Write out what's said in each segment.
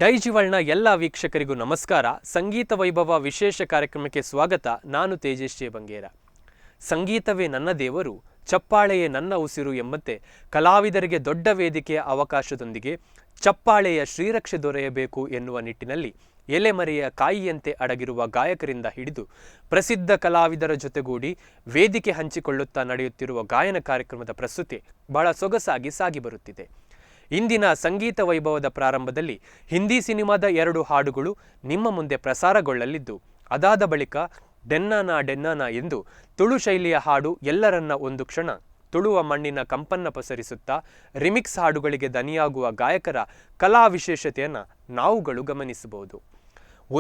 ಡೈಜಿವಲ್ನ ಎಲ್ಲ ವೀಕ್ಷಕರಿಗೂ ನಮಸ್ಕಾರ. ಸಂಗೀತ ವೈಭವ ವಿಶೇಷ ಕಾರ್ಯಕ್ರಮಕ್ಕೆ ಸ್ವಾಗತ. ನಾನು ತೇಜಸ್ ಜೆ ಬಂಗೇರ. ಸಂಗೀತವೇ ನನ್ನ ದೇವರು, ಚಪ್ಪಾಳೆಯೇ ನನ್ನ ಉಸಿರು ಎಂಬಂತೆ ಕಲಾವಿದರಿಗೆ ದೊಡ್ಡ ವೇದಿಕೆಯ ಅವಕಾಶದೊಂದಿಗೆ ಚಪ್ಪಾಳೆಯ ಶ್ರೀರಕ್ಷೆ ದೊರೆಯಬೇಕು ಎನ್ನುವ ನಿಟ್ಟಿನಲ್ಲಿ ಎಲೆಮರೆಯ ಕಾಯಿಯಂತೆ ಅಡಗಿರುವ ಗಾಯಕರಿಂದ ಹಿಡಿದು ಪ್ರಸಿದ್ಧ ಕಲಾವಿದರ ಜೊತೆಗೂಡಿ ವೇದಿಕೆ ಹಂಚಿಕೊಳ್ಳುತ್ತಾ ನಡೆಯುತ್ತಿರುವ ಗಾಯನ ಕಾರ್ಯಕ್ರಮದ ಪ್ರಸ್ತುತಿ ಬಹಳ ಸೊಗಸಾಗಿ ಸಾಗಿ ಬರುತ್ತಿದೆ. ಇಂದಿನ ಸಂಗೀತ ವೈಭವದ ಪ್ರಾರಂಭದಲ್ಲಿ ಹಿಂದಿ ಸಿನಿಮಾದ 2 ಹಾಡುಗಳು ನಿಮ್ಮ ಮುಂದೆ ಪ್ರಸಾರಗೊಳ್ಳಲಿದ್ದು, ಅದಾದ ಬಳಿಕ ಡೆನ್ನಾನಾ ಡೆನ್ನಾನಾ ಎಂದು ತುಳು ಶೈಲಿಯ ಹಾಡು ಎಲ್ಲರನ್ನ ಒಂದು ಕ್ಷಣ ತುಳುವ ಮಣ್ಣಿನ ಕಂಪನ್ನ ಪಸರಿಸುತ್ತಾ ರಿಮಿಕ್ಸ್ ಹಾಡುಗಳಿಗೆ ದನಿಯಾಗುವ ಗಾಯಕರ ಕಲಾ ವಿಶೇಷತೆಯನ್ನು ನಾವುಗಳು ಗಮನಿಸಬಹುದು.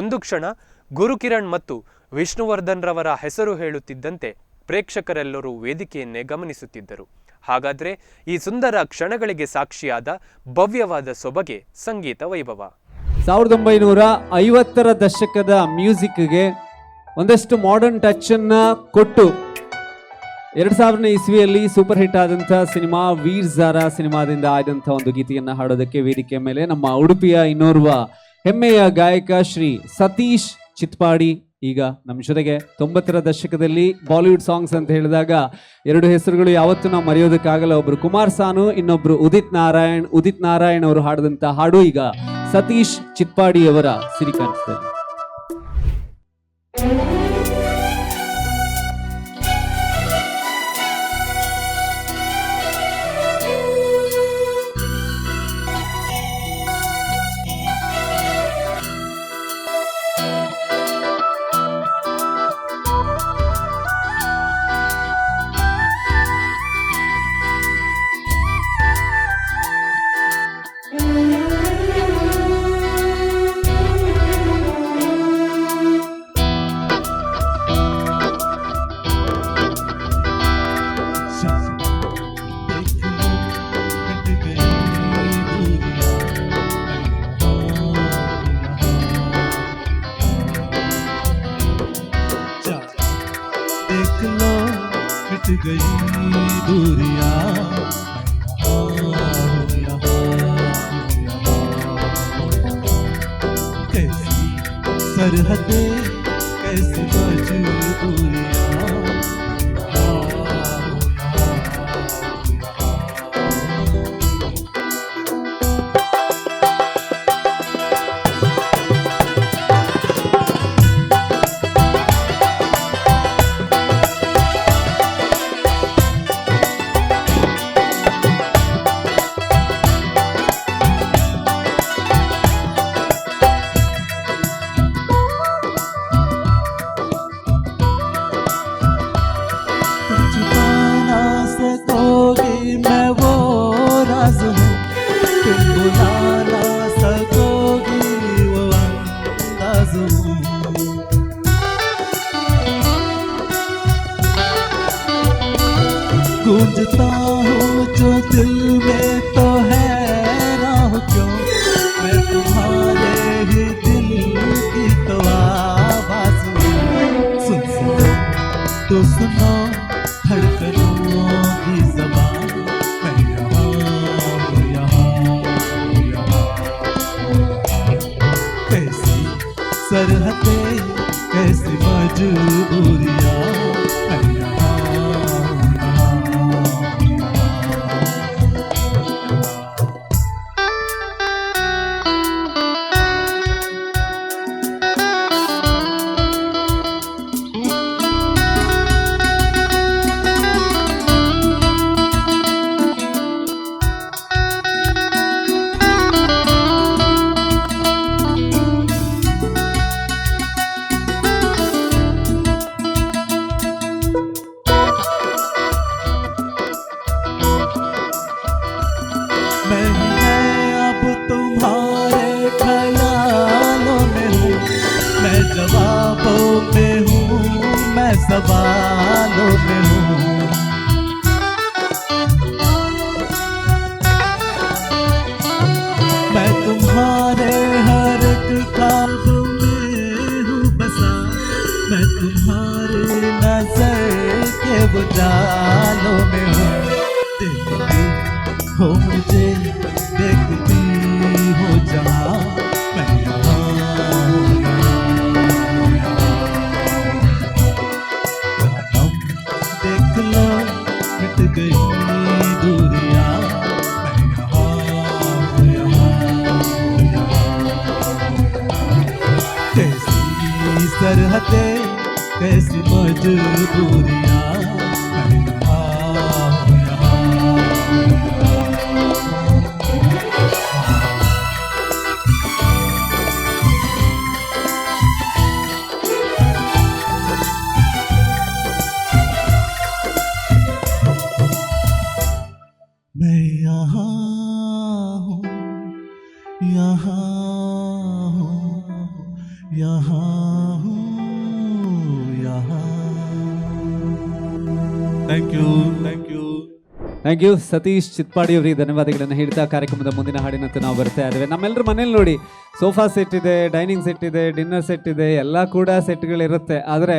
ಒಂದು ಕ್ಷಣ ಗುರುಕಿರಣ್ ಮತ್ತು ವಿಷ್ಣುವರ್ಧನ್ ರವರ ಹೆಸರು ಹೇಳುತ್ತಿದ್ದಂತೆ ಪ್ರೇಕ್ಷಕರೆಲ್ಲರೂ ವೇದಿಕೆಯನ್ನೇ ಗಮನಿಸುತ್ತಿದ್ದರು. ಹಾಗಾದ್ರೆ ಈ ಸುಂದರ ಕ್ಷಣಗಳಿಗೆ ಸಾಕ್ಷಿಯಾದ ಭವ್ಯವಾದ ಸೊಬಗೆ ಸಂಗೀತ ವೈಭವ. 1950ರ ದಶಕದ ಮ್ಯೂಸಿಕ್ಗೆ ಒಂದಷ್ಟು ಮಾಡರ್ನ್ ಟಚ್ ಅನ್ನ ಕೊಟ್ಟು 2000ನೇ ಇಸ್ವಿಯಲ್ಲಿ ಸೂಪರ್ ಹಿಟ್ ಆದಂಥ ಸಿನಿಮಾ ವೀರ್ ಝಾರಾ ಸಿನಿಮಾದಿಂದ ಆದಂಥ ಒಂದು ಗೀತೆಯನ್ನ ಹಾಡೋದಕ್ಕೆ ವೇದಿಕೆ ಮೇಲೆ ನಮ್ಮ ಉಡುಪಿಯ ಇನ್ನೋರ್ವ ಹೆಮ್ಮೆಯ ಗಾಯಕ ಶ್ರೀ ಸತೀಶ್ ಚಿತ್ಪಾಡಿ ಈಗ ನಮ್ಮ ಜೊತೆಗೆ. 90ರ ದಶಕದಲ್ಲಿ ಬಾಲಿವುಡ್ ಸಾಂಗ್ಸ್ ಅಂತ ಹೇಳಿದಾಗ 2 ಹೆಸರುಗಳು ಯಾವತ್ತೂ ನಾವು ಮರೆಯೋದಕ್ಕಾಗಲ್ಲ. ಒಬ್ರು ಕುಮಾರ್ ಸಾನು, ಇನ್ನೊಬ್ರು ಉದಿತ್ ನಾರಾಯಣ್ ಅವರು ಹಾಡಿದಂತ ಹಾಡು ಈಗ ಸತೀಶ್ ಚಿತ್ಪಾಡಿ ಅವರ ಸಿರಿಕಾಣಿಸ್ತಾರೆ. गूंजता हूँ जो दिल में तो है राह क्यों, मैं तुम्हारे ही दिल की तो आवाज सुन सुनो तो सुनो धड़कनों की ज़बान, मैं यहाँ कैसी सरहदें कैसी मजबूरियाँ, सवालों में हूँ मैं तुम्हारे हर एक ख्वाब में हूँ बसा, मैं तुम्हारे नजर के उजालों में हूँ। देखती हो मुझे, देखती हो जहाँ गई दूरियां मैं यहाँ हूँ, यहाँ हूँ, यहाँ हूँ। कैसी सरहदें कैसी मजबूरियां मैं यहाँ हूँ, यहाँ हूँ, यहाँ हूँ। मैं यहाँ हूँ, यहाँ हूँ, यहाँ हूँ, यहाँ। Thank you thank you. Thank you Satish Chitpadi ಅವರಿಗೆ ಧನ್ಯವಾದಗಳನ್ನು ಹೇಳ್ತಾ ಕಾರ್ಯಕ್ರಮದ ಮುಂದಿನ ಹಾಡಿನಂತೆ ನಾವು ಬರ್ತಾ ಇದ್ದೇವೆ. ನಮ್ಮೆಲ್ಲರ ಮನೇಲಿ ನೋಡಿ ಸೋಫಾ ಸೆಟ್ ಇದೆ, ಡೈನಿಂಗ್ ಸೆಟ್ ಇದೆ, ಡಿನ್ನರ್ ಸೆಟ್ ಇದೆ, ಎಲ್ಲ ಕೂಡ ಸೆಟ್ಗಳಿರುತ್ತೆ. ಆದರೆ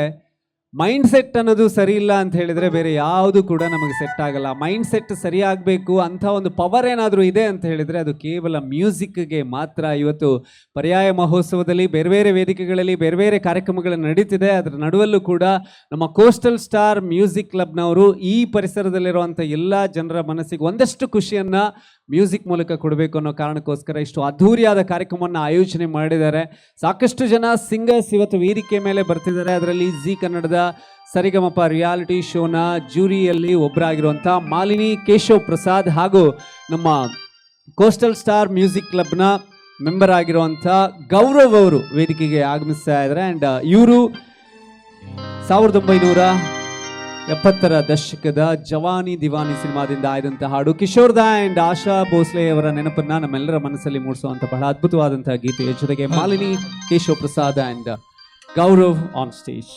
ಮೈಂಡ್ ಸೆಟ್ ಅನ್ನೋದು ಸರಿ ಇಲ್ಲ ಅಂತ ಹೇಳಿದರೆ ಬೇರೆ ಯಾವುದು ಕೂಡ ನಮಗೆ ಸೆಟ್ ಆಗಲ್ಲ. ಮೈಂಡ್ ಸೆಟ್ ಸರಿಯಾಗಬೇಕು ಅಂಥ ಒಂದು ಪವರ್ ಏನಾದರೂ ಇದೆ ಅಂತ ಹೇಳಿದರೆ ಅದು ಕೇವಲ ಮ್ಯೂಸಿಕ್ಗೆ ಮಾತ್ರ. ಇವತ್ತು ಪರ್ಯಾಯ ಮಹೋತ್ಸವದಲ್ಲಿ ಬೇರೆ ಬೇರೆ ವೇದಿಕೆಗಳಲ್ಲಿ ಬೇರೆ ಬೇರೆ ಕಾರ್ಯಕ್ರಮಗಳು ನಡೀತಿದೆ. ಅದರ ನಡುವಲ್ಲೂ ಕೂಡ ನಮ್ಮ ಕೋಸ್ಟಲ್ ಸ್ಟಾರ್ ಮ್ಯೂಸಿಕ್ ಕ್ಲಬ್ನವರು ಈ ಪರಿಸರದಲ್ಲಿರುವಂಥ ಎಲ್ಲ ಜನರ ಮನಸ್ಸಿಗೆ ಒಂದಷ್ಟು ಖುಷಿಯನ್ನು ಮ್ಯೂಸಿಕ್ ಮೂಲಕ ಕೊಡಬೇಕು ಅನ್ನೋ ಕಾರಣಕ್ಕೋಸ್ಕರ ಇಷ್ಟು ಅದ್ಧೂರಿಯಾದ ಕಾರ್ಯಕ್ರಮವನ್ನು ಆಯೋಜನೆ ಮಾಡಿದ್ದಾರೆ. ಸಾಕಷ್ಟು ಜನ ಸಿಂಗರ್ಸ್ ಇವತ್ತು ವೇದಿಕೆ ಮೇಲೆ ಬರ್ತಿದ್ದಾರೆ. ಅದರಲ್ಲಿ ಜಿ ಕನ್ನಡದ ಸರಿಗಮಪ ರಿಯಾಲಿಟಿ ಶೋನ ಜೂರಿಯಲ್ಲಿ ಒಬ್ಬರಾಗಿರುವಂಥ ಮಾಲಿನಿ ಕೇಶವ್ ಪ್ರಸಾದ್ ಹಾಗೂ ನಮ್ಮ ಕೋಸ್ಟಲ್ ಸ್ಟಾರ್ ಮ್ಯೂಸಿಕ್ ಕ್ಲಬ್ನ ಮೆಂಬರ್ ಆಗಿರುವಂಥ ಗೌರವ್ ಅವರು ವೇದಿಕೆಗೆ ಆಗಮಿಸ್ತಾ ಇದ್ದಾರೆ. ಆ್ಯಂಡ್ ಇವರು 1970ರ ದಶಕದ ಜವಾನಿ ದಿವಾನಿ ಸಿನಿಮಾದಿಂದ ಆಯ್ದಂಥ ಹಾಡು ಕಿಶೋರ್ ದಾ ಆ್ಯಂಡ್ ಆಶಾ ಭೋಸ್ಲೆ ಅವರ ನೆನಪನ್ನ ನಮ್ಮೆಲ್ಲರ ಮನಸ್ಸಲ್ಲಿ ಮೂಡಿಸುವಂಥ ಬಹಳ ಅದ್ಭುತವಾದಂತಹ ಗೀತೆಯ ಜೊತೆಗೆ Malini Keshav Prasad and Gaurav on stage.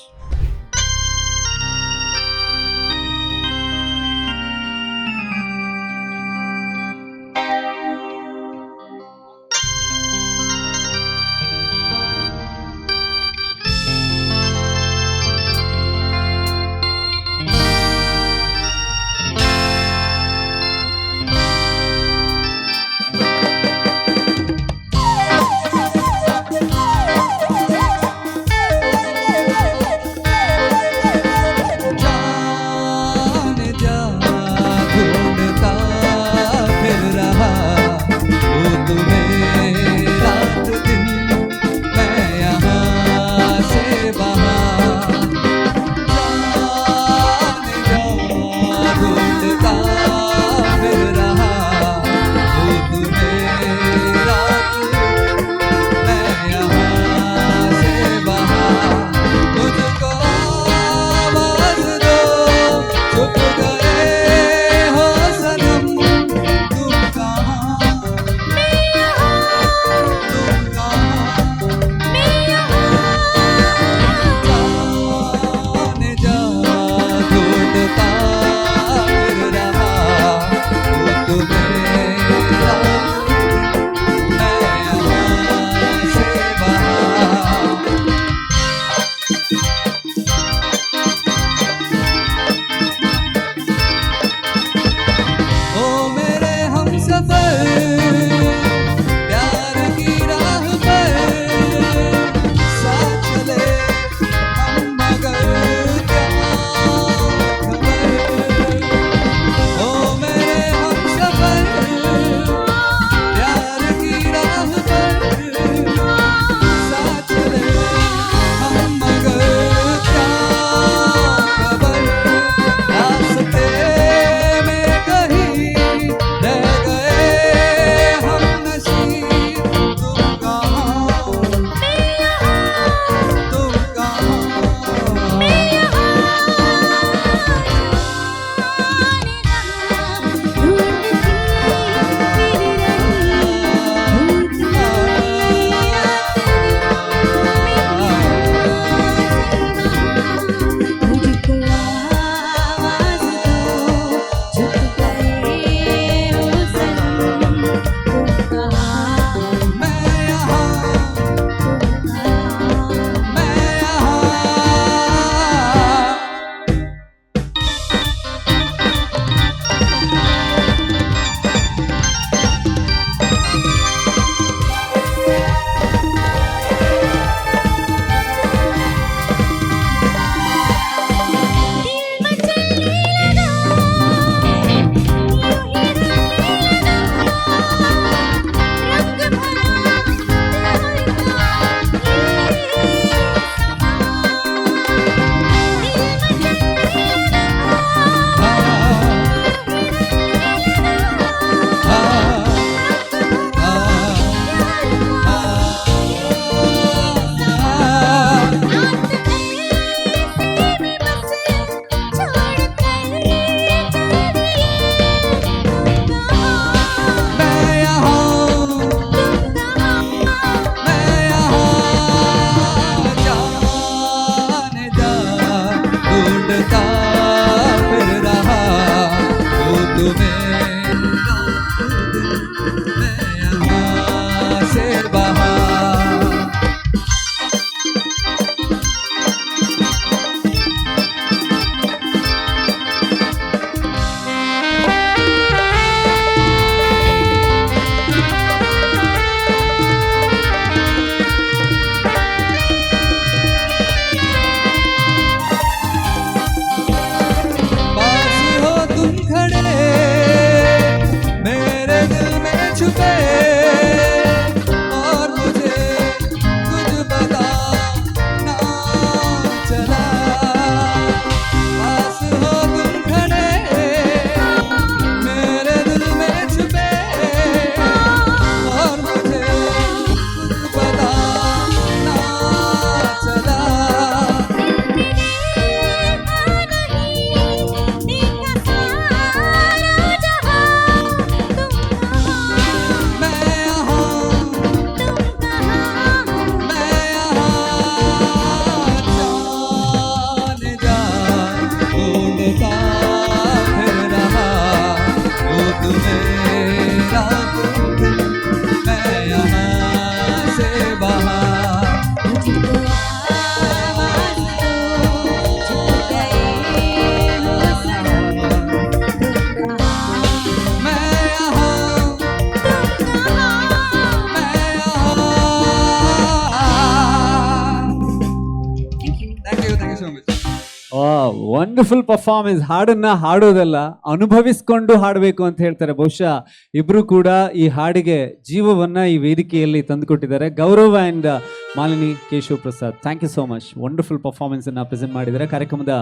Wonderful performance. ಹಾಡನ್ನ ಹಾಡೋದಲ್ಲ, ಅನುಭವಿಸ್ಕೊಂಡು ಹಾಡಬೇಕು ಅಂತ ಹೇಳ್ತಾರೆ. ಬಹುಶಃ ಇಬ್ರು ಕೂಡ ಈ ಹಾಡಿಗೆ ಜೀವವನ್ನ ಈ ವೇದಿಕೆಯಲ್ಲಿ ತಂದುಕೊಟ್ಟಿದ್ದಾರೆ. Gaurav and Malini Keshav Prasad, thank you so much. Wonderful performance ಅನ್ನ ಪ್ರೆಸೆಂಟ್ ಮಾಡಿದ್ದಾರೆ. ಕಾರ್ಯಕ್ರಮದ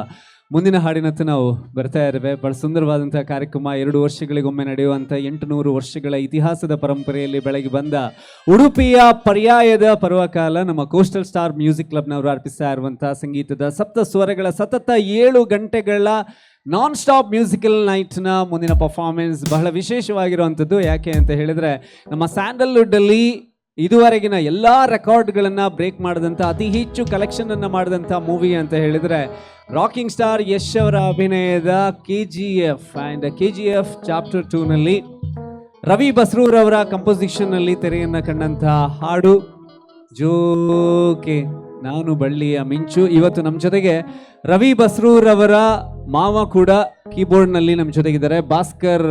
ಮುಂದಿನ ಹಾಡಿನತ್ತ ನಾವು ಬರ್ತಾ ಇರುವೆ. ಬಹಳ ಸುಂದರವಾದಂತಹ ಕಾರ್ಯಕ್ರಮ. 2 ವರ್ಷಗಳಿಗೊಮ್ಮೆ ನಡೆಯುವಂಥ 800 ವರ್ಷಗಳ ಇತಿಹಾಸದ ಪರಂಪರೆಯಲ್ಲಿ ಬೆಳಗ್ಗೆ ಬಂದ ಉಡುಪಿಯ ಪರ್ಯಾಯದ ಪರ್ವಕಾಲ ನಮ್ಮ ಕೋಸ್ಟಲ್ ಸ್ಟಾರ್ ಮ್ಯೂಸಿಕ್ ಕ್ಲಬ್ನವರು ಅರ್ಪಿಸ್ತಾ ಇರುವಂತಹ ಸಂಗೀತದ ಸಪ್ತ ಸ್ವರಗಳ ಸತತ 7 ಗಂಟೆಗಳ ನಾನ್ ಸ್ಟಾಪ್ ಮ್ಯೂಸಿಕಲ್ ನೈಟ್ನ ಮುಂದಿನ ಪರ್ಫಾರ್ಮೆನ್ಸ್ ಬಹಳ ವಿಶೇಷವಾಗಿರುವಂಥದ್ದು. ಯಾಕೆ ಅಂತ ಹೇಳಿದ್ರೆ, ನಮ್ಮ ಸ್ಯಾಂಡಲ್ವುಡ್ಡಲ್ಲಿ ಇದುವರೆಗಿನ ಎಲ್ಲ ರೆಕಾರ್ಡ್ಗಳನ್ನು ಬ್ರೇಕ್ ಮಾಡಿದಂಥ, ಅತಿ ಹೆಚ್ಚು ಕಲೆಕ್ಷನ್ ಅನ್ನು ಮಾಡಿದಂಥ ಮೂವಿ ಅಂತ ಹೇಳಿದರೆ ರಾಕಿಂಗ್ ಸ್ಟಾರ್ ಯಶ್ ಅವರ ಅಭಿನಯದ KGF ಆ್ಯಂಡ್ KGF ಚಾಪ್ಟರ್ 2ನಲ್ಲಿ ರವಿ ಬಸ್ರೂರ್ ಅವರ ಕಂಪೋಸಿಷನ್ನಲ್ಲಿ ತೆರೆಯನ್ನು ಕಂಡಂಥ ಹಾಡು ಜೋಕೆ ನಾನು ಬಳ್ಳಿಯ ಮಿಂಚು. ಇವತ್ತು ನಮ್ಮ ಜೊತೆಗೆ ರವಿ ಬಸ್ರೂರ್ ಅವರ ಮಾವ ಕೂಡ ಕೀಬೋರ್ಡ್ನಲ್ಲಿ ನಮ್ಮ ಜೊತೆಗಿದ್ದಾರೆ. ಭಾಸ್ಕರ್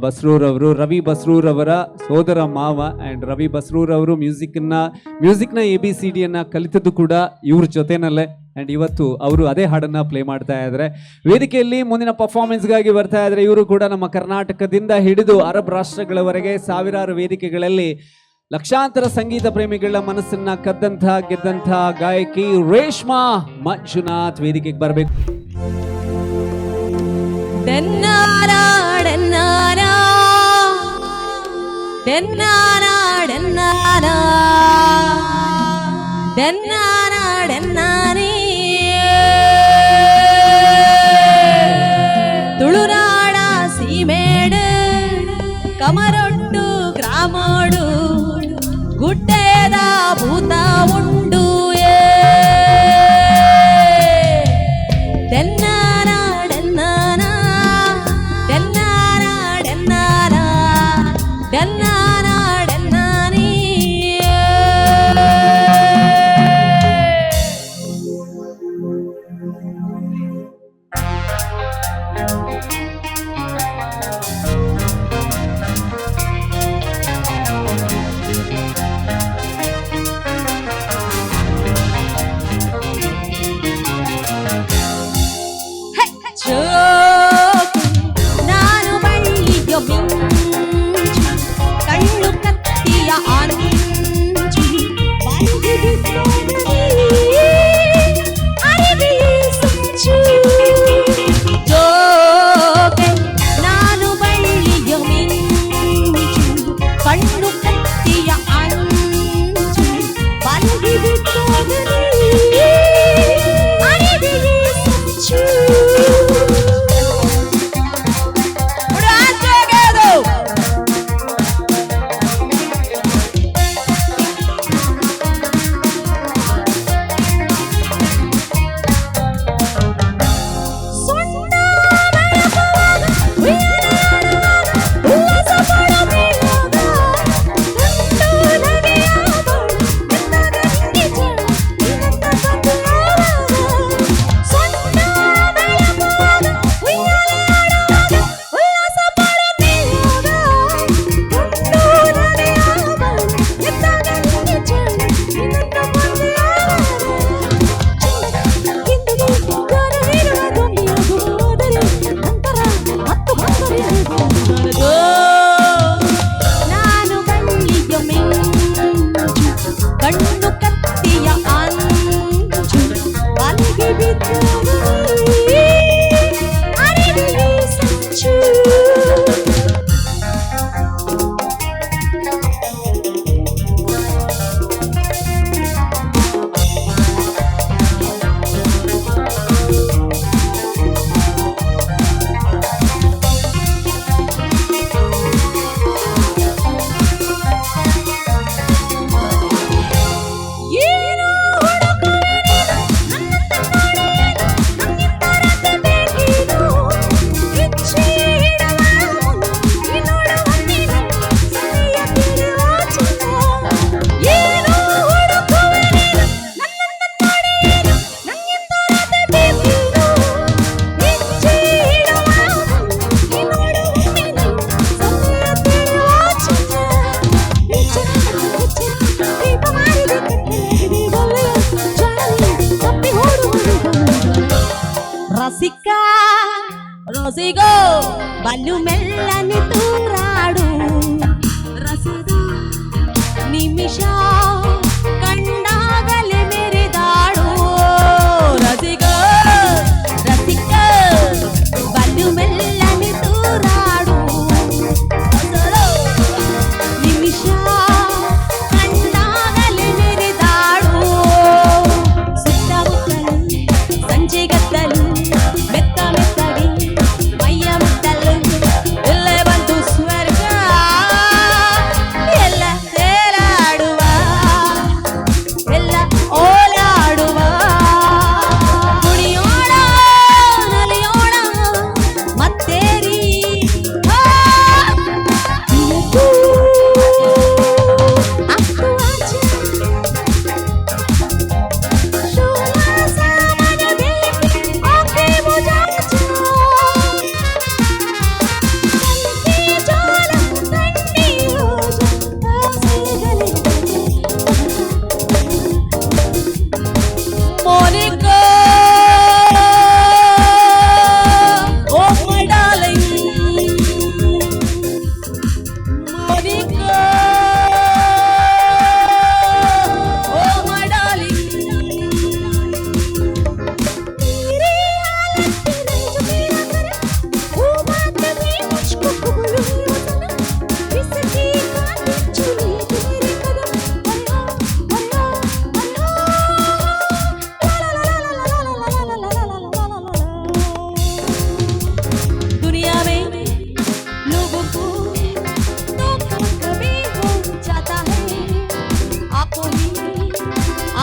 ಬಸ್ರೂರ್ ಅವರು ರವಿ ಬಸ್ರೂರ್ ಅವರ ಸೋದರ ಮಾವ. ಆ್ಯಂಡ್ ರವಿ ಬಸ್ರೂರ್ ಅವರು ಮ್ಯೂಸಿಕ್ನ ABCD ಕಲಿತದ್ದು ಕೂಡ ಇವ್ರ ಜೊತೆನಲ್ಲೇ. ಆ್ಯಂಡ್ ಇವತ್ತು ಅವರು ಅದೇ ಹಾಡನ್ನು ಪ್ಲೇ ಮಾಡ್ತಾ ಇದ್ದಾರೆ. ವೇದಿಕೆಯಲ್ಲಿ ಮುಂದಿನ ಪರ್ಫಾರ್ಮೆನ್ಸ್ಗಾಗಿ ಬರ್ತಾ ಇದ್ದಾರೆ. ಇವರು ಕೂಡ ನಮ್ಮ ಕರ್ನಾಟಕದಿಂದ ಹಿಡಿದು ಅರಬ್ ರಾಷ್ಟ್ರಗಳವರೆಗೆ ಸಾವಿರಾರು ವೇದಿಕೆಗಳಲ್ಲಿ ಲಕ್ಷಾಂತರ ಸಂಗೀತ ಪ್ರೇಮಿಗಳ ಮನಸ್ಸನ್ನ ಗೆದ್ದಂಥ ಗಾಯಕಿ ರೇಷ್ಮಾ ಮಂಜುನಾಥ್ ವೇದಿಕೆಗೆ ಬರಬೇಕು. ತುಳುನಾಡ ಸೀಮೇಡು ಕಮರೊಟ್ಟು ಗ್ರಾಮೋಡು ಗುಡ್ಡೇದ ಭೂತ ಉಂಡು ಡೆನ್ನಾನ ಡೆನ್ನಾನ ಡೆನ್ನಾನ ಡೆನ್ನಾನ ಡೆನ್ನಾನ ಡೆನ್ನಾನಿ ಬಲು ಮೆಲ್ಲನೆ ತೂರಾಡು ರಸದ ನಿಮಿಷ ಕಂಡಾಗಲೇ ಮೆರೆದಾಡು ರಸಿಗ ರಸಿಕ ಬಲು ಮೆಲ್ಲನೆ ತೂರಾಡು ರಸದ ನಿಮಿಷ ಕಂಡಾಗಲೇ ಮೆರೆದಾಡು ಸುತ್ತಮುತ್ತಲು ಸಂಜೆಗತ್ತಲು ಮೆತ್ತ ಮೆತ್ತಗೆ ಮೈಯ ಮುಟ್ಟಲು ಎಲ್ಲೇ ಬಂತು ಸ್ವರ್ಗ ಎಲ್ಲ ತೇಲಾಡುವ ಎಲ್ಲ ಓಲಾಡುವ ಕುಣಿಯೋಣ ನಲಿಯೋಣ ಮತ್ತೇರಿ ಅಪ್ಪು ಆಚೆ Monica, oh my darling, Monica, oh my darling. तेरी हालत तेरे जो मेरा करे, वो बात भी मुझको बोलो रोजाना, किसकी खातिर चुनी तेरे कदम, अयो अयो अयो, दुनिया में लोगों को धोखा कभी हो जाता है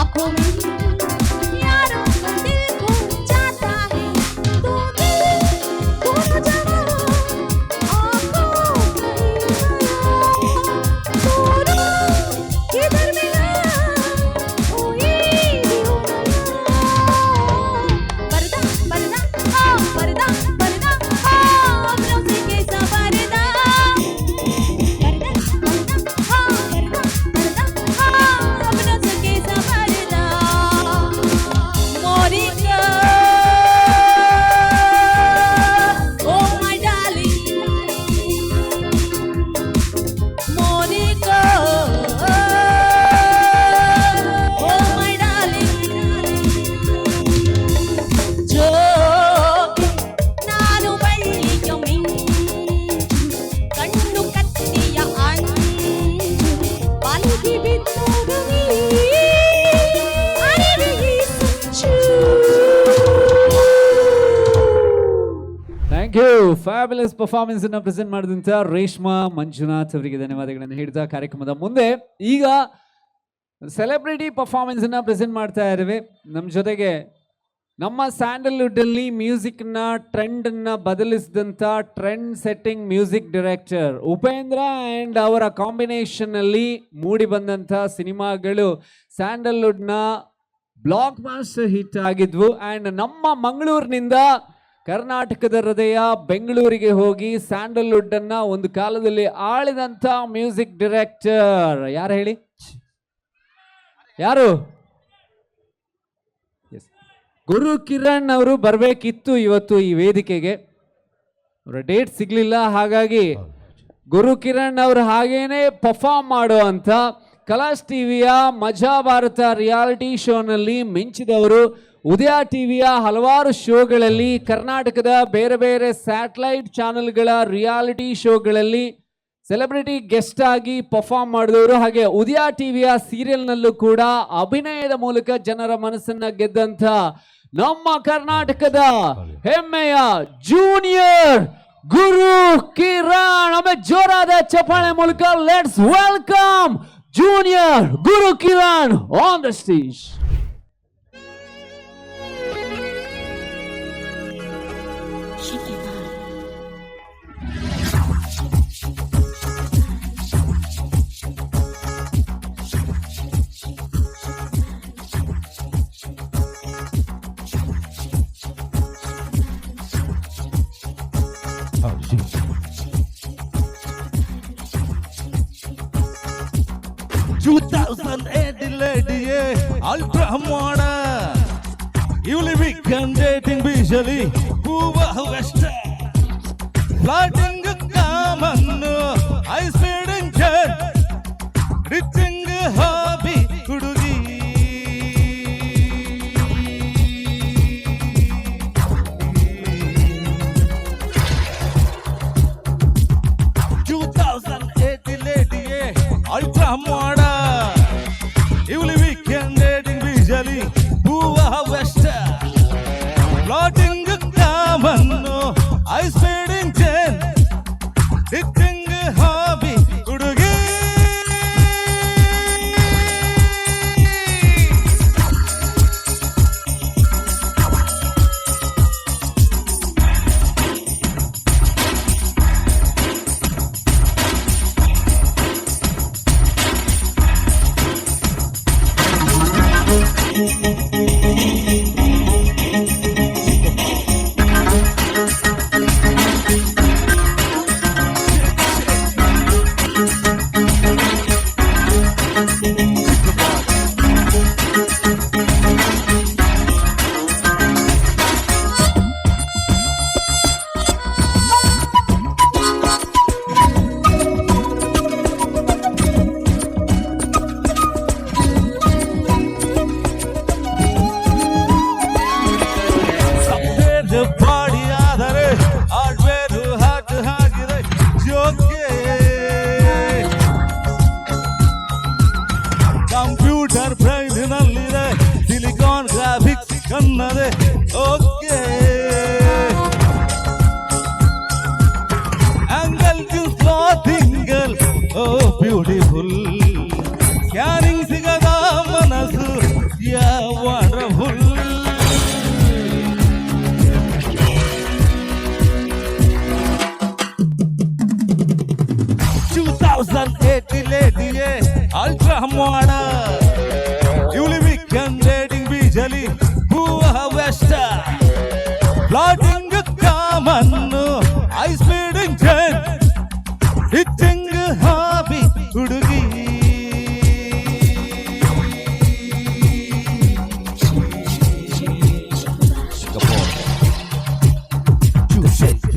आंखों में यारों का दिल खो जाता है तो दिल खो जाना आंखों दोनों किधर मिला कोई भी हो पर्दा पर्दा हाँ पर्दा पर्दा हाँ अपनों से कैसा पर्दा पर्दा पर्दा हाँ पर्दा पर्दा हाँ अपनों से कैसा पर्दा Monika oh my darling Monika oh my darling ಜೋಗಿ ನಾನು ಬಳ್ಳಿಯ ಮಿಂಚು ಕಣ್ಣು ಕತ್ತಿಯ ಅಂಚು ಪಾಲಿಗೆ ಬಿದ್ದೋಗು ನೀ ಅರಿವಿಗೆ ಸಂಚು ಥ್ಯಾಂಕ್ ಯು ಫ್ಯಾಬ್ಯುಲಸ್ ಪರ್ಫಾರ್ಮೆನ್ಸ್ ಅನ್ನ ಪ್ರೆಸೆಂಟ್ ಮಾಡಿದಂತ ರೇಷ್ಮಾ ಮಂಜುನಾಥ್ ಅವರಿಗೆ ಧನ್ಯವಾದಗಳನ್ನು ಹೇಳ್ತಾ ಕಾರ್ಯಕ್ರಮದ ಮುಂದೆ ಈಗ ಸೆಲೆಬ್ರಿಟಿ ಪರ್ಫಾರ್ಮೆನ್ಸ್ ಅನ್ನ ಪ್ರೆಸೆಂಟ್ ಮಾಡ್ತಾ ಇರುವೆ. ನಮ್ಮ ಜೊತೆಗೆ ನಮ್ಮ ಸ್ಯಾಂಡಲ್ವುಡ್ ಅಲ್ಲಿ ಮ್ಯೂಸಿಕ್ ನ ಟ್ರೆಂಡ್ ಅನ್ನ ಬದಲಿಸಿದಂತ trend setting music director Upendra and ಅವರ ಕಾಂಬಿನೇಷನ್ ಅಲ್ಲಿ ಮೂಡಿ ಬಂದಂತ ಸಿನಿಮಾಗಳು ಸ್ಯಾಂಡಲ್ವುಡ್ ನ ಬ್ಲಾಕ್ ಮಾಸ್ಟರ್ ಹಿಟ್ ಆಗಿದ್ವು. ಅಂಡ್ ನಮ್ಮ ಮಂಗಳೂರಿನಿಂದ ಕರ್ನಾಟಕದ ಹೃದಯ ಬೆಂಗಳೂರಿಗೆ ಹೋಗಿ ಸ್ಯಾಂಡಲ್ವುಡ್ ಅನ್ನ ಒಂದು ಕಾಲದಲ್ಲಿ ಆಳಿದಂತ ಮ್ಯೂಸಿಕ್ ಡೈರೆಕ್ಟರ್ ಯಾರು ಹೇಳಿ? ಯಾರು? ಗುರು ಕಿರಣ್ ಅವರು ಬರಬೇಕಿತ್ತು ಇವತ್ತು ಈ ವೇದಿಕೆಗೆ, ಅವರ ಡೇಟ್ ಸಿಗ್ಲಿಲ್ಲ. ಹಾಗಾಗಿ ಗುರು ಕಿರಣ್ ಅವರು ಹಾಗೇನೆ ಪರ್ಫಾರ್ಮ್ ಮಾಡುವಂತ ಕಲಾಸ್ ಟಿವಿಯ ಮಜಾ ಭಾರತ ರಿಯಾಲಿಟಿ ಶೋನಲ್ಲಿ ಮಿಂಚಿದವರು. ಉದಯ ಟಿವಿಯ ಹಲವಾರು ಶೋಗಳಲ್ಲಿ, ಕರ್ನಾಟಕದ ಬೇರೆ ಬೇರೆ ಸ್ಯಾಟಲೈಟ್ ಚಾನೆಲ್ಗಳ ರಿಯಾಲಿಟಿ ಶೋಗಳಲ್ಲಿ ಸೆಲೆಬ್ರಿಟಿ ಗೆಸ್ಟ್ ಆಗಿ ಪರ್ಫಾರ್ಮ್ ಮಾಡಿದವರು. ಹಾಗೆ ಉದಯ ಟಿವಿಯ ಸೀರಿಯಲ್ನಲ್ಲೂ ಕೂಡ ಅಭಿನಯದ ಮೂಲಕ ಜನರ ಮನಸ್ಸನ್ನ ಗೆದ್ದಂತ ನಮ್ಮ ಕರ್ನಾಟಕದ ಹೆಮ್ಮೆಯ ಜೂನಿಯರ್ ಗುರು ಕಿರಣ್. ಆಮೇಲೆ ಜೋರಾದ ಚಪ್ಪಾಳೆ ಮೂಲಕ let's welcome junior Guru Kiran on the stage. Ultra modern, you live dating visually, Cuba Western. ಫ್ಲಾಟಿಂಗ್ ಕಾಮನ್ನು ಐ ಸ್ಪೀಡಿಂಗ್ ರಿಚಿಂಗ್ ಹಾಬಿ ಹುಡುಗಿ ಅಲ್ಟ್ರಾ ಮಾಡ ಇವಳಿ ವೀಕೆಂಡ್ ಡೇಟಿಂಗ್ ಬೀಜಲಿ ಹೂವ ವೆಸ್ಟ್ ಫ್ಲಾಟಿಂಗ್ ಕಾಮನ್ನು ಐ ಸ್ಪೀಡಿಂಗ್ ಚೇನ್ ರಿಚಿಂಗ್ ಹಾಬಿ ಹುಡುಗಿ ಬಾಡಿ ಆದರೆ ಹಾರ್ಡ್ವೇರು ಹಾಕಿ ಹಾಕಿದೆ ಜೋಕೆ ಕಂಪ್ಯೂಟರ್ ಬ್ರೈನ್ನಲ್ಲಿದೆ ಸಿಲಿಕಾನ್ ಗ್ರಾಫಿಕ್ಸ್ ಕನ್ನದೆ ಓಕೆ ಆಂಗಲ್ ಟು ಕ್ಲಾತಿಂಗಲ್ ಓ ಬ್ಯೂಟಿಫುಲ್ ಸ್ಕ್ಯಾನಿಂಗ್ ಸಿಗದ ಮನಸ್ಸು ಯಾ ವಂಡರ್ಫುಲ್ 2080 lady ಅಲ್ಟ್ರಾ ಮಾಡ ಇವಳಿ ವೀಕೆಂಡ್ ಡೇಟಿಂಗ್ ಬೀಜಲಿ ಹೂವ ವೆಸ್ಟ್ ಫ್ಲಾಟಿಂಗ್ ಕಾಮನ್ನು ಐ ಸ್ಪೀಡಿಂಗ್ ಚೇನ್ ರಿಚಿಂಗ್ ಹಾಬಿ ಹುಡುಗಿ To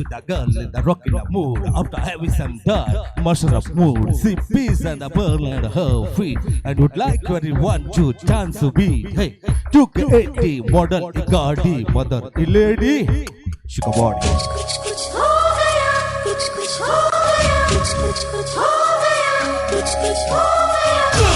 the girl in the rockin' the mood after having some dark mushroom of mood. See peace and a pearl at her feet and would like everyone to dance to beat. Hey, 2K80 model Gadi mother lady. Shika body. कुछ हो गया कुछ हो गया कुछ हो गया कुछ हो गया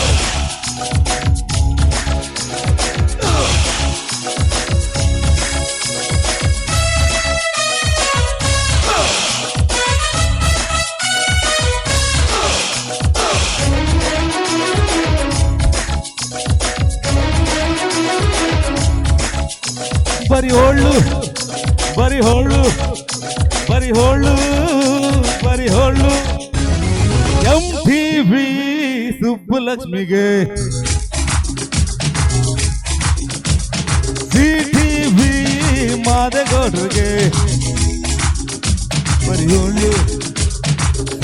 ಬರಿ ಹೋಳು ಬರಿ ಹೋಳು ಬರಿ ಹೋಳು ಬರಿ ಹೋಳು MTV ಸುಬ್ಬಲಕ್ಷ್ಮಿಗೆ CTV ಮಾದೇಗೌಡ್ರಿಗೆ ಬರಿ ಹೋಳು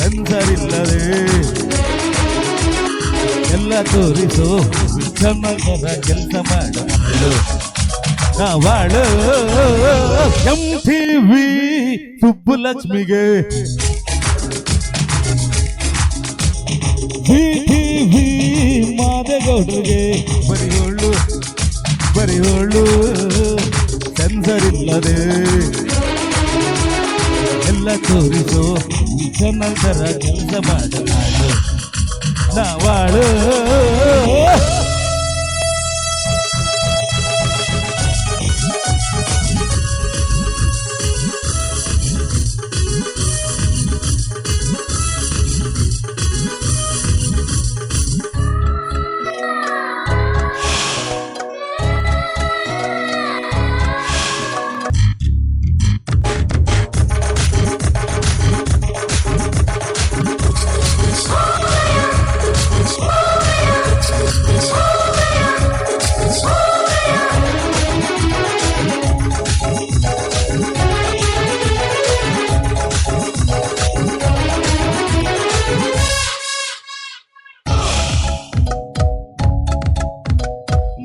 ಸೆನ್ಸರ್ ಇಲ್ಲದೆ ಎಲ್ಲ ತೋರಿಸೋ ಚೆನ್ನಾಗದ ಕೆಲಸ ಮಾಡಲು ನಾವಾಳು MTV ಸುಬ್ಬಲಕ್ಷ್ಮಿಗೆ CTV ಮಾದೇಗೌಡ್ರಿಗೆ ಬರಿ ಹೋಳು ಸೆನ್ಸರ್ ಇಲ್ಲದೆ ಎಲ್ಲ ತೋರಿಸೋ ಚೆನ್ನಾಗರ ಕೆಲಸ ಮಾಡಲು ನಾವಾಳು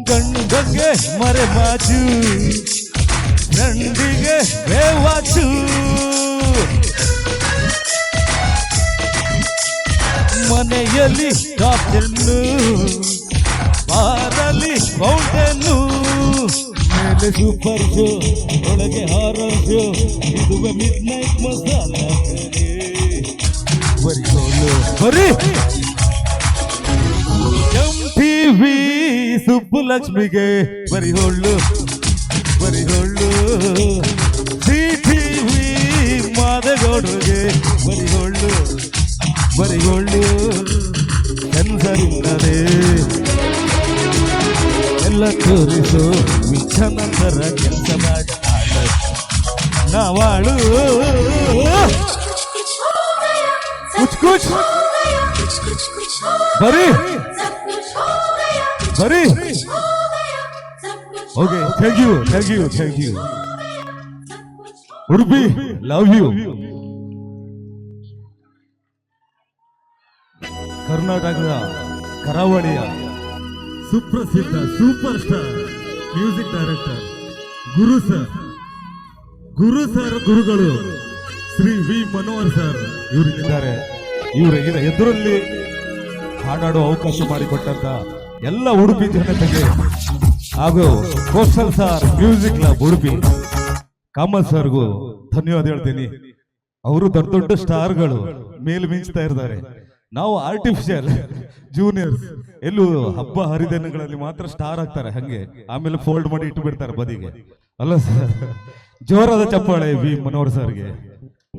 ಗಂಡಿಗೆ ಮರೆ ಮಾಚು ಗಂಡಿಗೆ ಬೇವಾಚು ಕೈಯಲ್ಲಿ ಕಾಪ್ಟೆನ್ನು ಬಾರಲ್ಲಿ ಫೌಂಟೇನು ಮೇಲೆ ಸೂಪರ್ ಶೋ ಒಳಗೆ ಹಾರರ್ ಶೋ ಇದುವೆ ಮಿಡ್ ನೈಟ್ ಮಸಾಲ ಬರಿ ಬರೀ MTV ಸುಬ್ಬುಲಕ್ಷ್ಮಿಗೆ ಬರಿ ಹೊಳ್ಳು CTV ಮಾದೇಗೌಡರಿಗೆ ಬರಿ ಹೊಳ್ಳು ಸೆನ್ಸರಿಲ್ಲದೆ ಎಲ್ಲ ತೋರಿಸೋ ವಿಚ್ಛನಂತರ ಕೆಲಸ ಮಾಡಿ ನಾವಾಳು ಕುಚ್ ಕುಚ್ ಬರೀ okay thank you Udupi love you ಕರ್ನಾಟಕದ ಕರಾವಳಿಯ ಸುಪ್ರಸಿದ್ಧ ಸೂಪರ್ ಸ್ಟಾರ್ ಮ್ಯೂಸಿಕ್ ಡೈರೆಕ್ಟರ್ ಗುರುಗಳು ಶ್ರೀ ವಿ ಮನೋಹರ್ ಸರ್ ಇವರಿದ್ದಾರೆ. ಇವರ ಎದುರಲ್ಲಿ ಹಾಡಾಡುವ ಅವಕಾಶ ಮಾಡಿಕೊಟ್ಟಂತ ಎಲ್ಲ ಉಡುಪಿ ಜನತೆಗೆ ಹಾಗೂ coastal star music club Udupi Kamath ಸರ್ಗೂ ಧನ್ಯವಾದ ಹೇಳ್ತೀನಿ. ಅವರು ದೊಡ್ಡ ದೊಡ್ಡ ಸ್ಟಾರ್ಗಳು ಮೇಲ್ ಮಿಂಚ್ತಾ ಇರ್ತಾರೆ. ನಾವು ಆರ್ಟಿಫಿಷಿಯಲ್ ಜೂನಿಯರ್ಸ್ ಎಲ್ಲೂ ಹಬ್ಬ ಹರಿದಿನಗಳಲ್ಲಿ ಮಾತ್ರ ಸ್ಟಾರ್ ಆಗ್ತಾರೆ, ಹಂಗೆ ಆಮೇಲೆ ಫೋಲ್ಡ್ ಮಾಡಿ ಇಟ್ಟು ಬಿಡ್ತಾರೆ ಬದಿಗೆ. ಅಲ್ಲ ಸರ್, ಜೋರಾದ ಚಪ್ಪಾಳೆ ವಿ ಮನೋಹರ್ ಸರ್ಗೆ.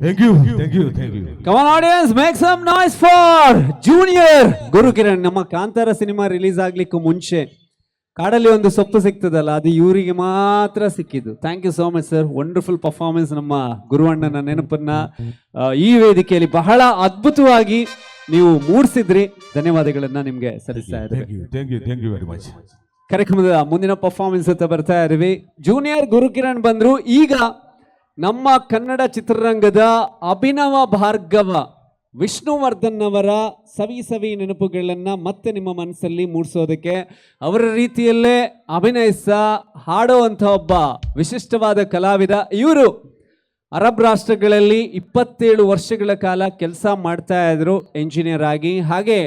Thank you. Come on audience, make some noise for Junior Gurukiran. ನಮ್ಮ ಕಾಂತಾರ ಸಿನಿಮಾ ರಿಲೀಸ್ ಆಗ್ಲಿಕ್ಕೂ ಮುಂಚೆ ಕಾಡಲ್ಲಿ ಒಂದು ಸೊಪ್ಪು ಸಿಗ್ತದಲ್ಲ, ಅದು ಇವರಿಗೆ ಮಾತ್ರ ಸಿಕ್ಕಿದ್ದು. Thank you so much sir, wonderful performance. ನಮ್ಮ ಗುರುವಣ್ಣನ ನೆನಪನ್ನ ಈ ವೇದಿಕೆಯಲ್ಲಿ ಬಹಳ ಅದ್ಭುತವಾಗಿ ನೀವು ಮೂಡಿಸಿದ್ರಿ. ಧನ್ಯವಾದಗಳನ್ನ ನಿಮ್ಗೆ ಸಲ್ಲಿಸ್ತಾ ಇದ್ದೀವಿ. Thank you very much. ಕಾರ್ಯಕ್ರಮದ ಮುಂದಿನ ಪರ್ಫಾರ್ಮೆನ್ಸ್ ಅಂತ ಬರ್ತಾ ಇದ್ದೀವಿ. ಜೂನಿಯರ್ ಗುರುಕಿರಣ್ ಬಂದ್ರು. ಈಗ ನಮ್ಮ ಕನ್ನಡ ಚಿತ್ರರಂಗದ ಅಭಿನವ ಭಾರ್ಗವ ವಿಷ್ಣುವರ್ಧನ್ ಅವರ ಸವಿ ನೆನಪುಗಳನ್ನ ಮತ್ತೆ ನಿಮ್ಮ ಮನಸ್ಸಲ್ಲಿ ಮೂಡಿಸೋದಕ್ಕೆ, ಅವರ ರೀತಿಯಲ್ಲೇ ಅಭಿನಯಿಸ ಹಾಡುವಂಥ ಒಬ್ಬ ವಿಶಿಷ್ಟವಾದ ಕಲಾವಿದ. ಇವರು ಅರಬ್ ರಾಷ್ಟ್ರಗಳಲ್ಲಿ 27 ವರ್ಷಗಳ ಕಾಲ ಕೆಲಸ ಮಾಡ್ತಾ ಇದ್ರು ಎಂಜಿನಿಯರ್ ಆಗಿ. ಹಾಗೆ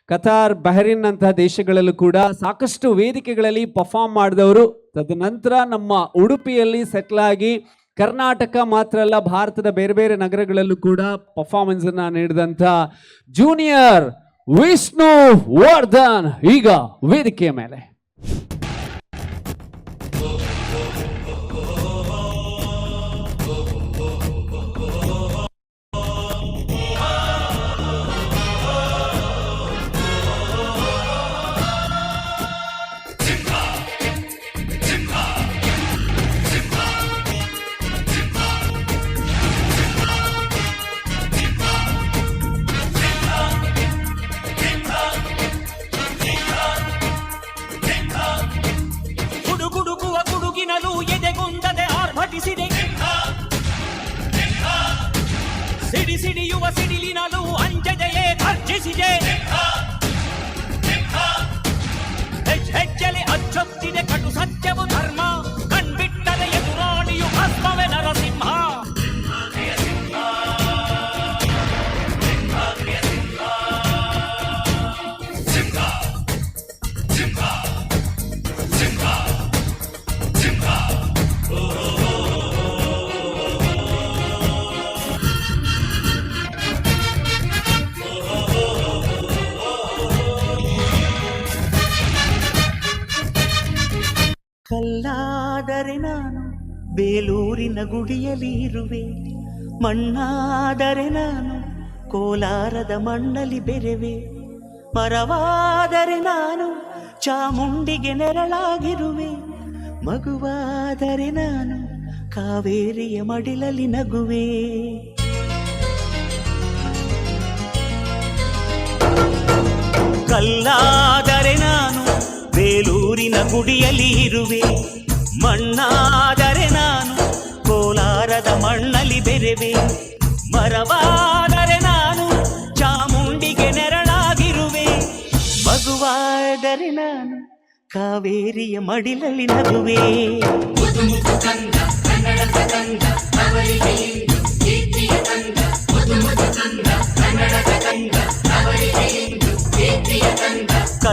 ಕತಾರ್, ಬಹರಿನ್ ಅಂತಹ ದೇಶಗಳಲ್ಲೂ ಕೂಡ ಸಾಕಷ್ಟು ವೇದಿಕೆಗಳಲ್ಲಿ ಪರ್ಫಾರ್ಮ್ ಮಾಡಿದವರು. ತದನಂತರ ನಮ್ಮ ಉಡುಪಿಯಲ್ಲಿ ಸೆಟ್ಲ್ ಆಗಿ ಕರ್ನಾಟಕ ಮಾತ್ರ ಅಲ್ಲ, ಭಾರತದ ಬೇರೆ ಬೇರೆ ನಗರಗಳಲ್ಲೂ ಕೂಡ ಪರ್ಫಾರ್ಮೆನ್ಸ್ ಅನ್ನ ನೀಡಿದಂಥ ಜೂನಿಯರ್ ವಿಷ್ಣುವರ್ಧನ್ ಈಗ ವೇದಿಕೆಯ ಮೇಲೆ. ಸಿಡಿಯುವ ಸಿಡಿಲಿನಲು ಅಂಜದೆಯೇ ಗರ್ಜಿಸಿದೆ. ಹೆಜ್ಜೆಲೆ ಅಚ್ಚೊತ್ತಿದೆ ಕಟು ಸತ್ಯವು ಧರ್ಮ, ಕಣ್ಬಿಟ್ಟರೆ ಎದುರಾಳಿಯು ಭಸ್ಮವೇ ನರಸಿಂಹ. ಕಲ್ಲಾದರೆ ನಾನು ಬೇಲೂರಿನ ಗುಡಿಯಲ್ಲಿ ಇರುವೆ, ಮಣ್ಣಾದರೆ ನಾನು ಕೋಲಾರದ ಮಣ್ಣಲ್ಲಿ ಬೆರೆವೆ, ಮರವಾದರೆ ನಾನು ಚಾಮುಂಡಿಗೆ ನೆರಳಾಗಿರುವೆ, ಮಗುವಾದರೆ ನಾನು ಕಾವೇರಿಯ ಮಡಿಲಲ್ಲಿ ನಗುವೆ. ಕಲ್ಲಾದರೆ ನಾನು ಬೇಲೂರಿನ ಗುಡಿಯಲ್ಲಿ ಇರುವೆ, ಮಣ್ಣಾದರೆ ನಾನು ಕೋಲಾರದ ಮಣ್ಣಲ್ಲಿ ಬೆರೆವೆ, ಮರವಾದರೆ ನಾನು ಚಾಮುಂಡಿಗೆ ನೆರಳಾಗಿರುವೆ, ಮಗುವಾದರೆ ನಾನು ಕಾವೇರಿಯ ಮಡಿಲಲ್ಲಿ ನಗುವೆ.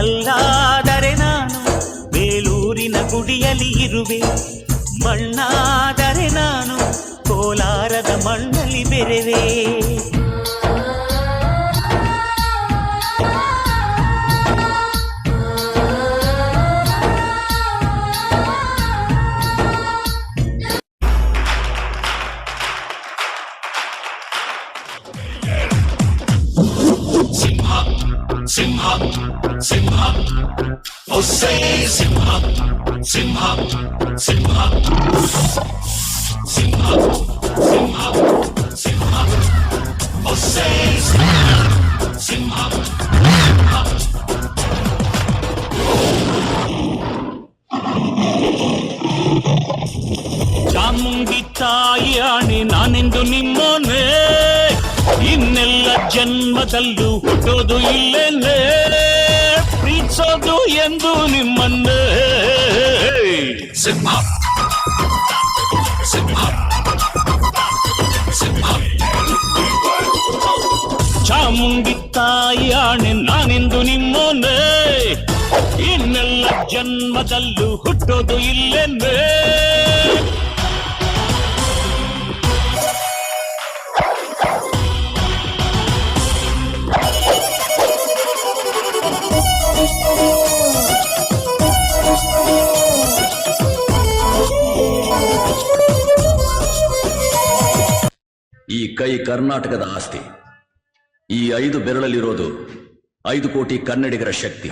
ಕಲ್ಲಾದರೆ ನಾನು ಬೇಲೂರಿನ ಗುಡಿಯಲ್ಲಿ ಇರುವೆ, ಮಣ್ಣಾದರೆ ನಾನು ಕೋಲಾರದ ಮಣ್ಣಲ್ಲಿ ಬೆರೆವೆ. ಚಾಮುಂಡಿ ತಾಯಿ ಆಣೆ ನಾನೆಂದು ನಿಮ್ಮೋನೆ, ಇನ್ನೆಲ್ಲ ಜನ್ಮದಲ್ಲೂ ಹುಟ್ಟೋದು ಇಲ್ಲೇನೆ, ಪ್ರೀತಿಸೋದು ಎಂದು ನಿಮ್ಮನ್ನೇ. ಸಿಂಹ ಸಿಂಹ ಸಿಂಹ ಚಾಮುಂಡಿ ತಾಯಿ ಆಣೆ ನಾನೆಂದು ನಿಮ್ಮೋನೆ, ಇನ್ನೆಲ್ಲ ಜನ್ಮದಲ್ಲೂ ಹುಟ್ಟೋದು ಇಲ್ಲೇನೆ. ಈ ಕೈ ಕರ್ನಾಟಕದ ಆಸ್ತಿ. ಈ 5 ಬೆರಳಲ್ಲಿರೋದು 5 ಕೋಟಿ ಕನ್ನಡಿಗರ ಶಕ್ತಿ.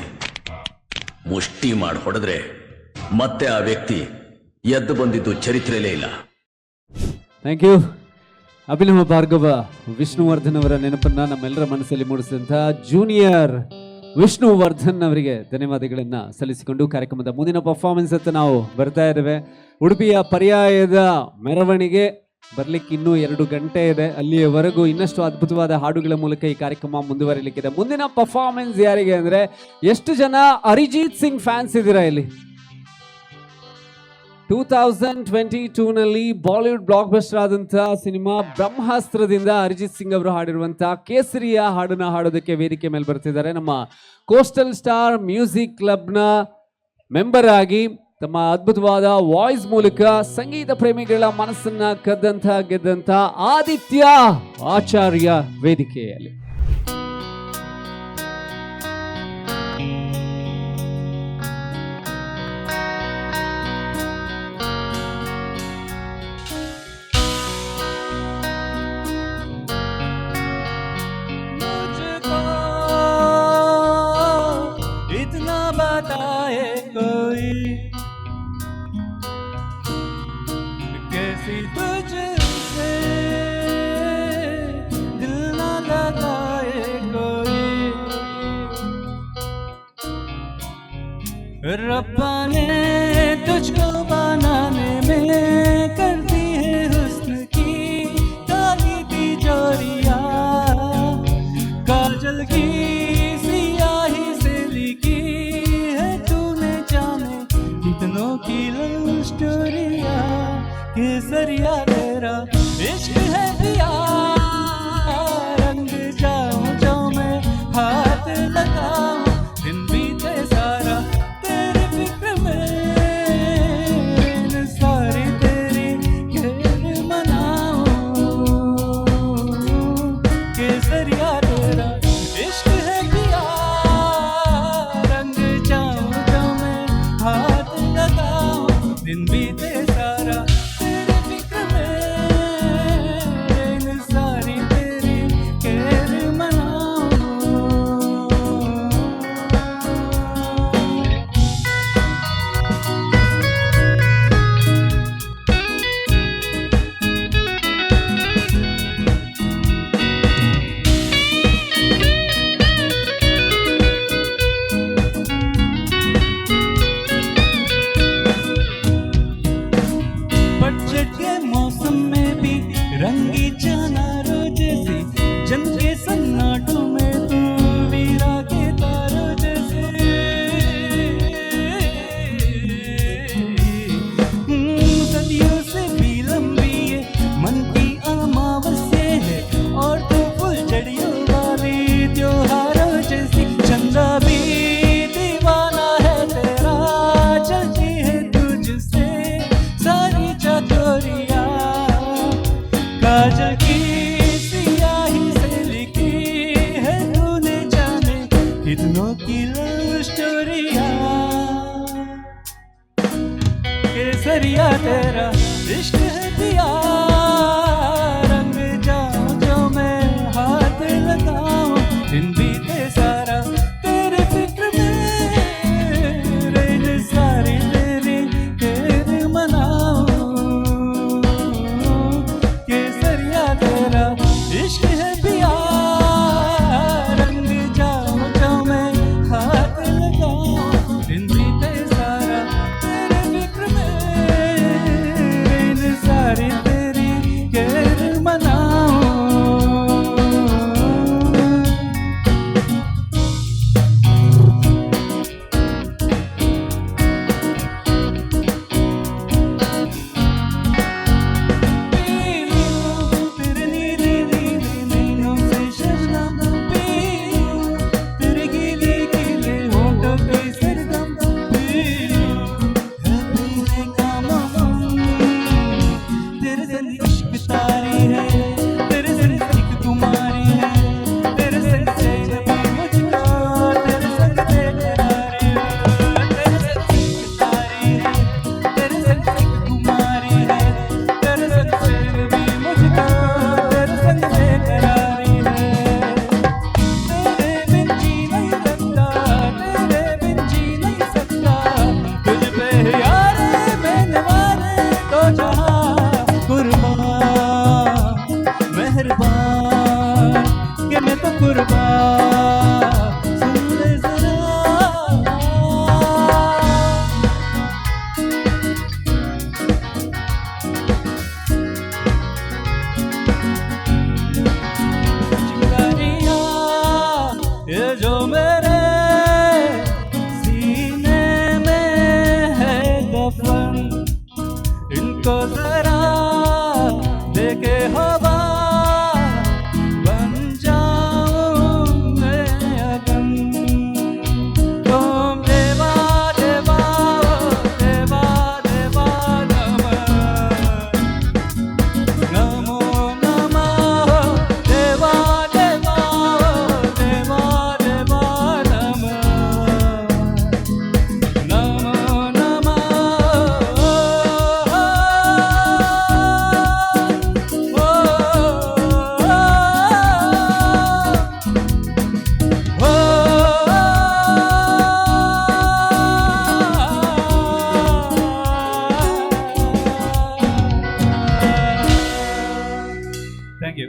ಮುಷ್ಟಿ ಮಾಡಿ ಹೊಡೆದ್ರೆ ಮತ್ತೆ ಆ ವ್ಯಕ್ತಿ ಎದ್ದು ಬಂದಿದ್ದು ಚರಿತ್ರೆಯಲ್ಲೇ ಇಲ್ಲ. Thank you. ಅಭಿನವ ಭಾರ್ಗವ ವಿಷ್ಣುವರ್ಧನ್ ಅವರ ನೆನಪನ್ನ ನಮ್ಮೆಲ್ಲರ ಮನಸ್ಸಲ್ಲಿ ಮೂಡಿಸಿದಂತಹ ಜೂನಿಯರ್ ವಿಷ್ಣುವರ್ಧನ್ ಅವರಿಗೆ ಧನ್ಯವಾದಗಳನ್ನ ಸಲ್ಲಿಸಿಕೊಂಡು ಕಾರ್ಯಕ್ರಮದ ಮುಂದಿನ ಪರ್ಫಾರ್ಮೆನ್ಸ್ ಅಂತ ನಾವು ಬರ್ತಾ ಇದ್ದೇವೆ. ಉಡುಪಿಯ ಪರ್ಯಾಯದ ಮೆರವಣಿಗೆ ಬರ್ಲಿಕ್ಕೆ ಇನ್ನೂ 2 ಗಂಟೆ ಇದೆ. ಅಲ್ಲಿಯವರೆಗೂ ಇನ್ನಷ್ಟು ಅದ್ಭುತವಾದ ಹಾಡುಗಳ ಮೂಲಕ ಈ ಕಾರ್ಯಕ್ರಮ ಮುಂದುವರಿಲಿಕ್ಕಿದೆ. ಮುಂದಿನ ಪರ್ಫಾರ್ಮೆನ್ಸ್ ಯಾರಿಗೆ ಅಂದ್ರೆ, ಎಷ್ಟು ಜನ ಅರಿಜಿತ್ ಸಿಂಗ್ ಫ್ಯಾನ್ಸ್ ಇದ್ದೀರಾ ಇಲ್ಲಿ? 2022 ನಲ್ಲಿ ಬಾಲಿವುಡ್ ಬ್ಲಾಕ್ ಬಸ್ಟರ್ ಆದಂತಹ ಸಿನಿಮಾ ಬ್ರಹ್ಮಾಸ್ತ್ರದಿಂದ ಅರಿಜಿತ್ ಸಿಂಗ್ ಅವರು ಹಾಡಿರುವಂತಹ ಕೇಸರಿಯ ಹಾಡನ್ನ ಹಾಡೋದಕ್ಕೆ ವೇದಿಕೆ ಮೇಲೆ ಬರ್ತಿದ್ದಾರೆ. ನಮ್ಮ ಕೋಸ್ಟಲ್ ಸ್ಟಾರ್ ಮ್ಯೂಸಿಕ್ ಕ್ಲಬ್ನ ಮೆಂಬರ್ ಆಗಿ ತಮ್ಮ ಅದ್ಭುತವಾದ ವಾಯ್ಸ್ ಮೂಲಕ ಸಂಗೀತ ಪ್ರೇಮಿಗಳ ಮನಸ್ಸನ್ನ ಗೆದ್ದಂತ ಆದಿತ್ಯ ಆಚಾರ್ಯ ವೇದಿಕೆಯಲ್ಲಿ. रब्बा ने तुझको बनाने में कर दी है हुस्न की काली तिजोरिया, काजल की सियाही से लिखी है तूने जाने कितनों की लव स्टोरिया, केसरिया तेरा इश्क है दिया, रंग जाऊं जो मैं हाथ लगाऊं, दिन बीते सारा दिन बीते सारा तेरे फिक्र में, सारी तेरी खैर मनाऊं। तेरा इश्क है पिया रंग जाऊं जो मैं हाथ लगाऊं दिन बीते सारा तेरे फिक्र में रेल सारी तेरी तेरे मनाऊं केसरिया तेरा इश्क है पिया रंग जाऊं जो मैं हाथ लगाऊं दिन बीते सारा तेरे फिक्र में रेल सारी तेरी केर मनाऊं तेरे नीले नीले नैनों से शबनम तेरे गीले गीले होठों पे सरगम है पीने का मौसम तेरे संग इश्क तारी है तेरे संग एक कुमारी है तेरे संग से नबी मुझको तेरे संग बेकरारी है तेरे संग इश्क तारी है तेरे संग एक कुमारी है तेरे संग से नबी मुझको तेरे संग बेकरारी है तेरे बिन जी नहीं सकता तेरे बिन जी नहीं सकता तुझ पे यार मैंने वाले तो जहां कुर्बान मेहरबान कि मैं तो कुर्बान सुन ले जरा चिंगारियां ये जो मेरे सीने में है दफन इनको जरा देखे हवा बन जाऊं मैं अगन तुम देवा देवा देवा देवा नमो नमः देवा देवा देवा देवा नमो नमः ಥ್ಯಾಂಕ್ ಯು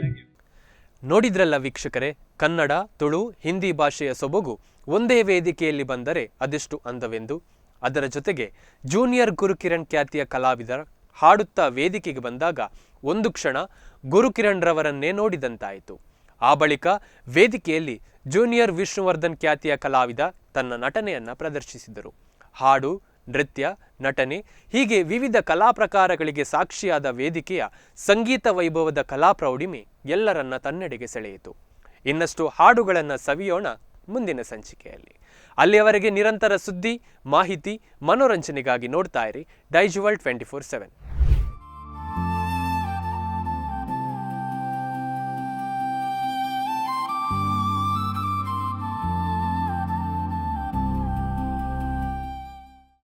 ನೋಡಿದ್ರಲ್ಲ ವೀಕ್ಷಕರೇ, ಕನ್ನಡ, ತುಳು, ಹಿಂದಿ ಭಾಷೆಯ ಸೊಬಗು ಒಂದೇ ವೇದಿಕೆಯಲ್ಲಿ ಬಂದರೆ ಅದೆಷ್ಟು ಅಂದವೆಂದು. ಅದರ ಜೊತೆಗೆ ಜೂನಿಯರ್ ಗುರುಕಿರಣ್ ಖ್ಯಾತಿಯ ಕಲಾವಿದರ ಹಾಡುತ್ತಾ ವೇದಿಕೆಗೆ ಬಂದಾಗ ಒಂದು ಕ್ಷಣ ಗುರುಕಿರಣ್ ರವರನ್ನೇ ನೋಡಿದಂತಾಯಿತು. ಆ ಬಳಿಕ ವೇದಿಕೆಯಲ್ಲಿ ಜೂನಿಯರ್ ವಿಷ್ಣುವರ್ಧನ್ ಖ್ಯಾತಿಯ ಕಲಾವಿದ ತನ್ನ ನಟನೆಯನ್ನ ಪ್ರದರ್ಶಿಸಿದರು. ಹಾಡು, ನೃತ್ಯ, ನಟನೆ ಹೀಗೆ ವಿವಿಧ ಕಲಾ ಪ್ರಕಾರಗಳಿಗೆ ಸಾಕ್ಷಿಯಾದ ವೇದಿಕೆಯ ಸಂಗೀತ ವೈಭವದ ಕಲಾ ಪ್ರೌಢಿಮೆ ಎಲ್ಲರನ್ನ ತನ್ನೆಡೆಗೆ ಸೆಳೆಯಿತು. ಇನ್ನಷ್ಟು ಹಾಡುಗಳನ್ನು ಸವಿಯೋಣ ಮುಂದಿನ ಸಂಚಿಕೆಯಲ್ಲಿ. ಅಲ್ಲಿಯವರೆಗೆ ನಿರಂತರ ಸುದ್ದಿ, ಮಾಹಿತಿ, ಮನೋರಂಜನೆಗಾಗಿ ನೋಡ್ತಾ ಇರಿ ಡೈಜ್ ವರ್ಲ್ಡ್ 24/7.